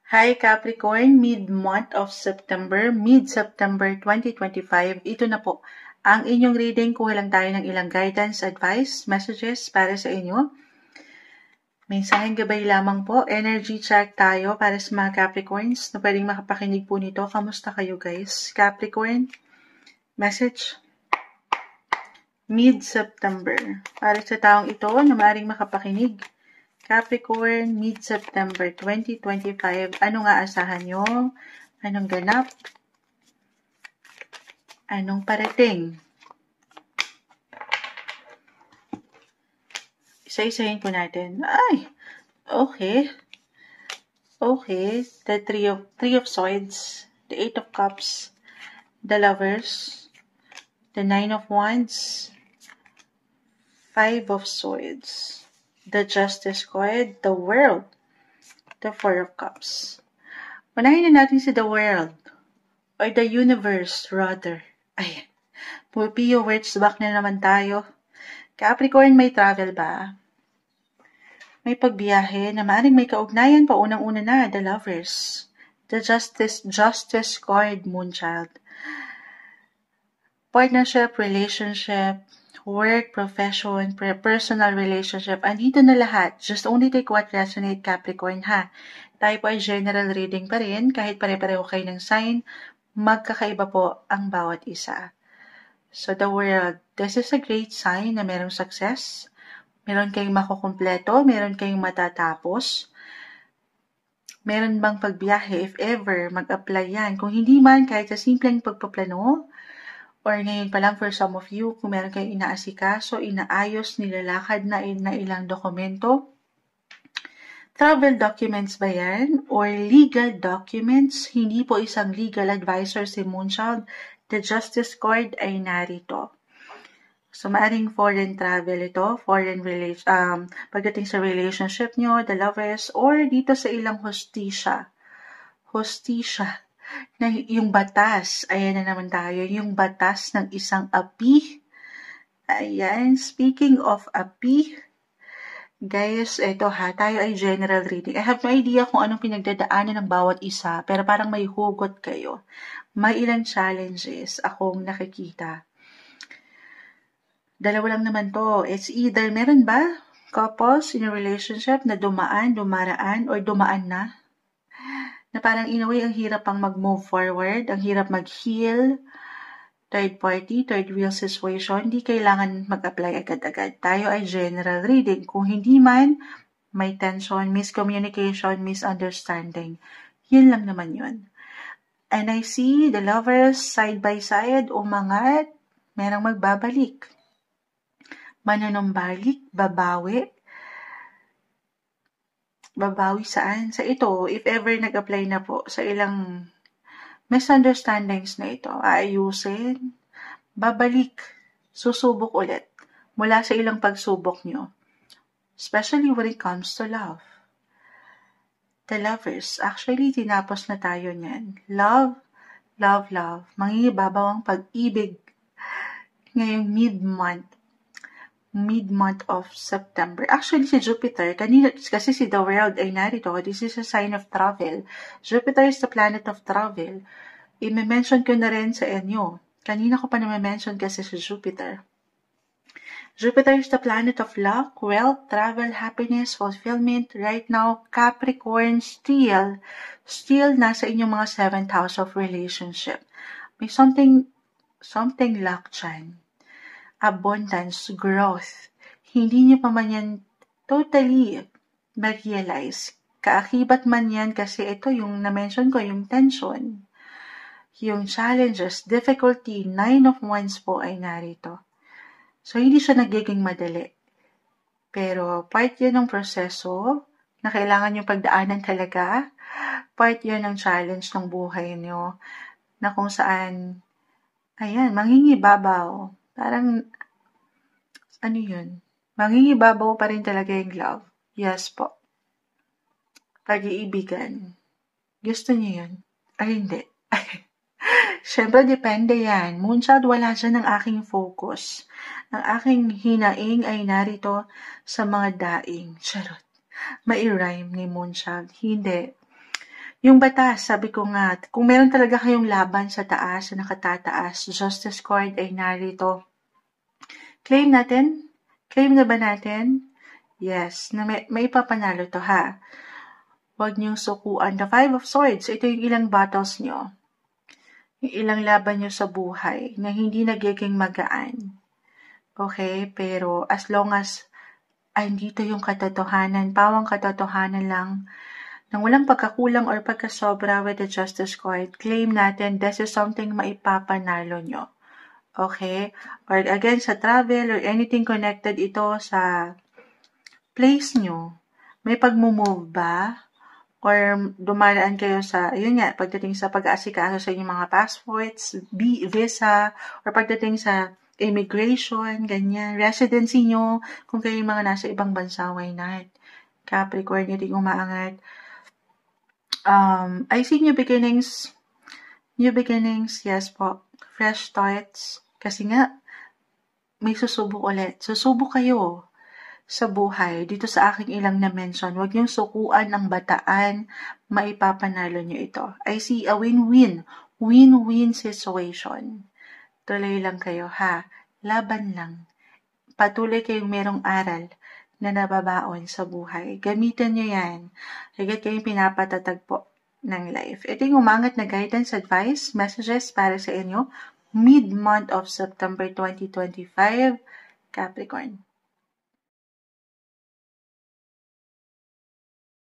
Hi Capricorn, mid-month of September, mid-September 2025. Ito na po ang inyong reading. Kuha lang tayo ng ilang guidance, advice, messages para sa inyo. Mensaheng gabay lamang po. Energy check tayo para sa mga Capricorns na pwedeng makapakinig po nito. Kamusta kayo guys? Capricorn, message. Mid-September. Para sa taong ito na maaaring makapakinig. Capricorn, mid-September 2025. Ano nga asahan nyo? Anong ganap? Anong parating? Isa-isahin po natin. Ay! Okay. Okay. The Three of Swords. The Eight of Cups. The Lovers. The Nine of Wands. Five of Swords. The Justice card, the World, the Four of Cups. Unahin na natin si the World, or the Universe, rather. Ayan. Pupio words back na naman tayo. Capricorn, may travel ba? May pagbiyahe na maaaring may kaugnayan pa unang-una na, the Lovers. The Justice card, Moonchild. Partnership, relationship, work, profession, personal relationship, andito na lahat. Just only take what resonate, Capricorn, ha? Tayo po ay general reading pa rin, kahit pare-pareho kayo ng sign, magkakaiba po ang bawat isa. So, the World, this is a great sign na merong success, meron kayong makukumpleto, meron kayong matatapos, meron bang pagbiyahe, if ever, mag-apply yan. Kung hindi man, kahit sa simpleng pagpaplano, or ngayon pa lang for some of you, kung meron kayong inaasikaso, inaayos, nilalakad na ilang dokumento. Travel documents ba yan? Or legal documents? Hindi po isang legal advisor si Moonchild. The Justice card ay narito. So, maaring foreign travel ito, pagdating sa relationship nyo, the Lovers, or dito sa ilang hostisya. Hostisya. Na yung batas, ayan na naman tayo, yung batas ng isang api. Ayan, speaking of api, guys, eto ha, tayo ay general reading. I have no idea kung anong pinagdadaanan ng bawat isa, pero parang may hugot kayo. May ilang challenges akong nakikita. Dalawa lang naman to. It's either, meron ba couples in a relationship na dumaraan, or dumaan na parang in a way, ang hirap pang mag-move forward, ang hirap mag-heal, third party, third wheel situation, hindi kailangan mag-apply agad-agad. Tayo ay general reading. Kung hindi man, may tension, miscommunication, misunderstanding. Yun lang naman yun. And I see the Lovers side by side, umangat, merong magbabalik. Manunumbalik, babawi. Babawi saan? Sa ito, if ever nag-apply na po sa ilang misunderstandings na ito, aayusin, babalik, susubok ulit mula sa ilang pagsubok nyo. Especially when it comes to love. The Lovers, actually, tinapos na tayo niyan. Love, love, love. Mangingibabaw ang pag-ibig ngayong mid-month of September. Actually, si Jupiter, kanina, kasi si the World ay narito, this is a sign of travel. Jupiter is the planet of travel. I-mention ko na rin sa inyo. Kanina ko pa na-mention kasi si Jupiter. Jupiter is the planet of luck, wealth, travel, happiness, fulfillment. Right now, Capricorn, still nasa inyong mga 7th house of relationship. May something luck dyan. Abundance, growth. Hindi nyo pa man yan totally ma-realize. Kaakibat man yan kasi ito yung na-mention ko, yung tension, yung challenges, difficulty, 9 of Wands po ay narito. So, hindi siya nagiging madali. Pero, part yun ng proseso na kailangan nyo pagdaanan talaga. Part yun ng challenge ng buhay nyo na kung saan, ayan, mangingibabaw. Parang, ano yun? Mangingibabaw pa rin talaga yung love. Yes po. Pag-iibigan. Gusto niyo yun? Ay, hindi. Siyempre, depende yan. Moonchild, wala dyan ang aking focus. Ang aking hinaing ay narito sa mga daing. Charot. Mai-rhyme ni Moonchild. Hindi. Yung batas, sabi ko nga, kung meron talaga kayong laban sa taas, sa nakatataas, Justice Court ay narito. Claim natin? Claim na ba natin? Yes, na may ipapanalo to ha. Huwag niyong sukuan. The Five of Swords, ito yung ilang battles niyo. Yung ilang laban niyo sa buhay na hindi nagiging magaan. Okay? Pero as long as andito yung katotohanan, pawang katotohanan lang, nang walang pagkakulang or pagkasobra with the Justice Court, claim natin this is something maipapanalo nyo. Okay? Or again, sa travel or anything connected ito sa place nyo, may pag-move ba? Or dumaraan kayo sa, yun nga, pagdating sa pag-aasikaso sa inyong mga passports, visa, or pagdating sa immigration, ganyan, residency nyo, kung kayo yung mga nasa ibang bansa, why not? Capricorn, ito yung umaangat. I see new beginnings, yes po, fresh starts, kasi nga, may susubok ulit. Susubok kayo sa buhay, dito sa aking ilang na-mention, huwag niyong sukuan ang bataan, maipapanalo niyo ito. I see a win-win situation. Tuloy lang kayo ha, laban lang. Patuloy kayong merong aral na nababaon sa buhay. Gamitin niyo yan. Higit kayong pinapatatag po ng life. Ito yung umangat na guidance, advice, messages para sa inyo, mid-month of September 2025, Capricorn.